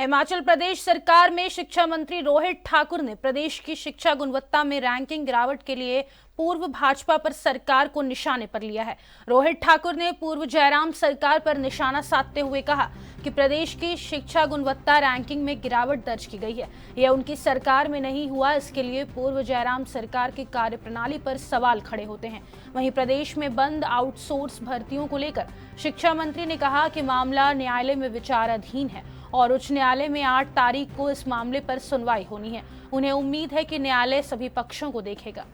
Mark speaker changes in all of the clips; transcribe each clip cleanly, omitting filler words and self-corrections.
Speaker 1: हिमाचल प्रदेश सरकार में शिक्षा मंत्री रोहित ठाकुर ने प्रदेश की शिक्षा गुणवत्ता में रैंकिंग गिरावट के लिए पूर्व भाजपा पर सरकार को निशाने पर लिया है। रोहित ठाकुर ने पूर्व जयराम सरकार पर निशाना साधते हुए कहा कि प्रदेश की शिक्षा गुणवत्ता रैंकिंग में गिरावट दर्ज की गई है। यह उनकी सरकार में नहीं हुआ, इसके लिए पूर्व जयराम सरकार की कार्यप्रणाली पर सवाल खड़े होते हैं। वहीं प्रदेश में बंद आउटसोर्स भर्तियों को लेकर शिक्षा मंत्री ने कहा कि मामला न्यायालय में विचाराधीन है और उच्च न्यायालय में 8 तारीख को इस मामले पर सुनवाई होनी है। उन्हें उम्मीद है कि न्यायालय सभी पक्षों को देखेगा।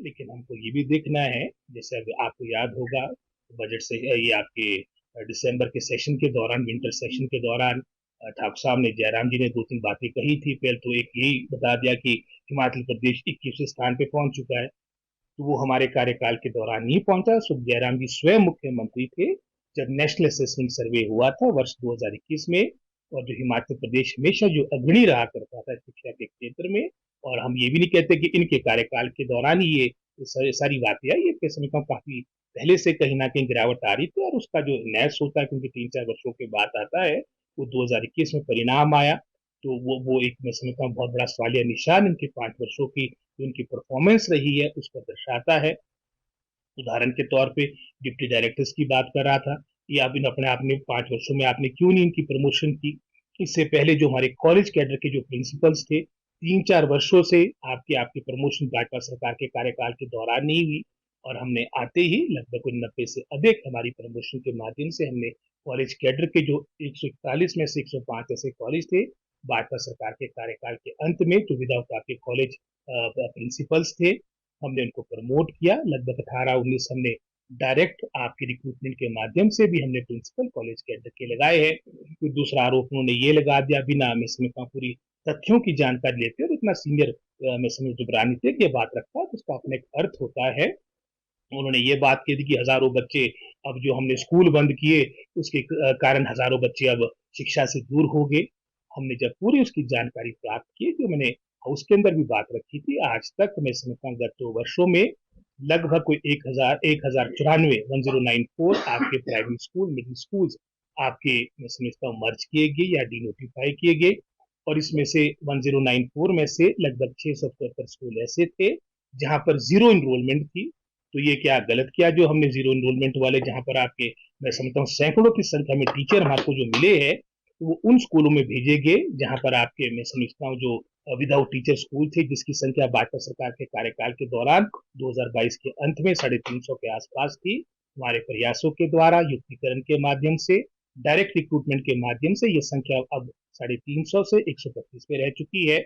Speaker 2: लेकिन हमको ये भी देखना है, जैसे अब आपको याद होगा बजट से ये आपके दिसंबर के सेशन के दौरान, विंटर सेशन के दौरान ठाकुर साहब ने, जयराम जी ने 2-3 बातें कही थी। पहले तो एक यही बता दिया कि हिमाचल प्रदेश 21वें स्थान पे पहुंच चुका है, तो वो हमारे कार्यकाल के दौरान नहीं पहुंचा। सो जयराम जी स्वयं मुख्यमंत्री थे जब नेशनल असेसमेंट सर्वे हुआ था वर्ष 2021 में, और जो हिमाचल प्रदेश हमेशा जो अग्रणी रहा करता था शिक्षा के क्षेत्र में, और हम ये भी नहीं कहते कि इनके कार्यकाल के दौरान ही ये सारी बातें आई, ये समझता हूँ काफी पहले से कहीं ना कहीं गिरावट आ रही थी। और उसका जो न्यास होता है, क्योंकि 3-4 वर्षों के बाद आता है, वो 2021 में परिणाम आया, तो वो एक मैं समझता हूँ बहुत बड़ा सवालिया निशान इनके 5 वर्षों की जो उनकी परफॉर्मेंस रही है उसको दर्शाता है। उदाहरण के तौर पे डिप्टी डायरेक्टर्स की बात कर रहा था, ये आप इन अपने आपने 5 वर्षों में आपने क्यों नहीं इनकी प्रमोशन की? इससे पहले जो हमारे कॉलेज कैडर के जो प्रिंसिपल्स थे, 3-4 वर्षों से आपकी प्रमोशन भाजपा सरकार के कार्यकाल के दौरान नहीं हुई, और हमने आते ही लगभग 90 से अधिक हमारी प्रमोशन के माध्यम से हमने कॉलेज कैडर के जो 141 में से 105 ऐसे कॉलेज थे, भाजपा सरकार के कार्यकाल के अंत में जो विदाउट आपके कॉलेज प्रिंसिपल्स थे, हमने उनको प्रमोट किया। लगभग 18-19 हमने डायरेक्ट आपके रिक्रूटमेंट के माध्यम से भी हमने प्रिंसिपल कॉलेज के अंदर के लगाए हैं। कोई दूसरा आरोप उन्होंने ये लगा दिया बिना मैं समझता हूँ पूरी तथ्यों की जानकारी लेते और इतना सीनियर मैं समझ जब राजनीतिक ये बात रखता है तो उसका अपना एक अर्थ होता है। उन्होंने ये बात कही थी कि हजारों बच्चे, अब जो हमने स्कूल बंद किए उसके कारण हजारों बच्चे अब शिक्षा से दूर हो गए। हमने जब पूरी उसकी जानकारी प्राप्त की, जो मैंने हाउस के अंदर भी बात रखी थी, आज तक मैं समझता हूँ गत 2 वर्षों में लगभग कोई 1094 1094 आपके प्राइमरी स्कूल, मिडिल स्कूल आपके मैं समझता हूँ मर्ज किए गए या डिनोटिफाई किए गए, और इसमें से 1094 में से लगभग 677 स्कूल ऐसे थे जहां पर जीरो इनरोलमेंट थी। तो ये क्या गलत किया जो हमने जीरो इनरोलमेंट वाले, जहां पर आपके मैं समझता हूँ सैकड़ों की संख्या में टीचर हमारे जो मिले हैं, तो वो उन स्कूलों में भेजे गए जहां पर आपके मैं समझता हूँ जो विदाउट टीचर स्कूल थे, जिसकी संख्या भाजपा सरकार के कार्यकाल के दौरान 2022 के अंत में 350 के आसपास थी। हमारे प्रयासों के द्वारा युक्तिकरण के माध्यम से, डायरेक्ट रिक्रूटमेंट के माध्यम से ये संख्या अब 350 से 125 पे रह चुकी है।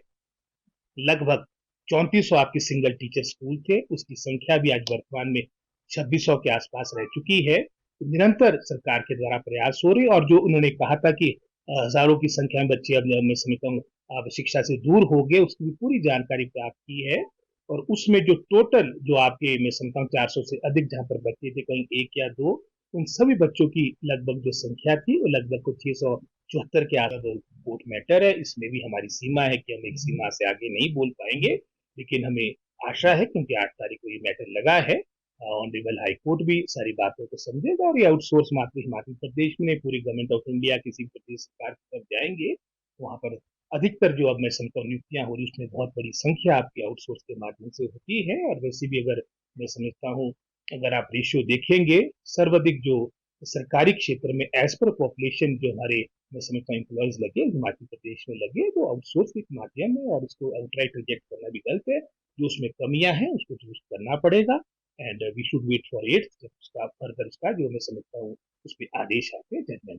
Speaker 2: लगभग 3400 आपके सिंगल टीचर स्कूल थे, उसकी संख्या भी आज वर्तमान में 2600 के आसपास रह चुकी है। निरंतर सरकार के द्वारा प्रयास हो रहे, और जो उन्होंने कहा था कि हजारों की संख्या में बच्चे अब मैं समझता हूँ अब शिक्षा से दूर हो गए, उसकी भी पूरी जानकारी प्राप्त की है। और उसमें जो टोटल जो आपके मैं समझता हूँ 400 से अधिक जहाँ पर बच्चे थे, कहीं 1 या 2, उन सभी बच्चों की लगभग जो संख्या थी वो लगभग कुछ 674 के आसपास कोर्ट मैटर है। इसमें भी हमारी सीमा है कि हम एक सीमा से आगे नहीं बोल पाएंगे, लेकिन हमें आशा है क्योंकि 8 तारीख को ये मैटर लगा है, ऑनरेबल हाई कोर्ट भी सारी बातों को समझेगा, और ये आउटसोर्स मात्र हिमाचल प्रदेश में पूरी गवर्नमेंट ऑफ इंडिया किसी प्रदेश सरकार की तरफ जाएंगे, वहां पर अधिकतर जो अब मैं समझता हूँ नियुक्तियां हो रही उसमें बहुत बड़ी संख्या आपके आउटसोर्स के माध्यम से होती है। और वैसे भी अगर मैं समझता हूँ अगर आप रेशियो देखेंगे, सर्वाधिक जो सरकारी क्षेत्र में एज पर पॉपुलेशन जो हमारे मैं समझता हूँ एम्प्लॉयज लगे हिमाचल प्रदेश में लगे, वो आउटसोर्स के माध्यम है, और इसको आउटराइट रिजेक्ट करना भी गलत है। जो उसमें कमियां हैं उसको दुरुस्त करना पड़ेगा, and we should wait for it, उसका फर्दर उसका जो मैं समझता हूँ उस पर आदेश आते हैं जजमेंट।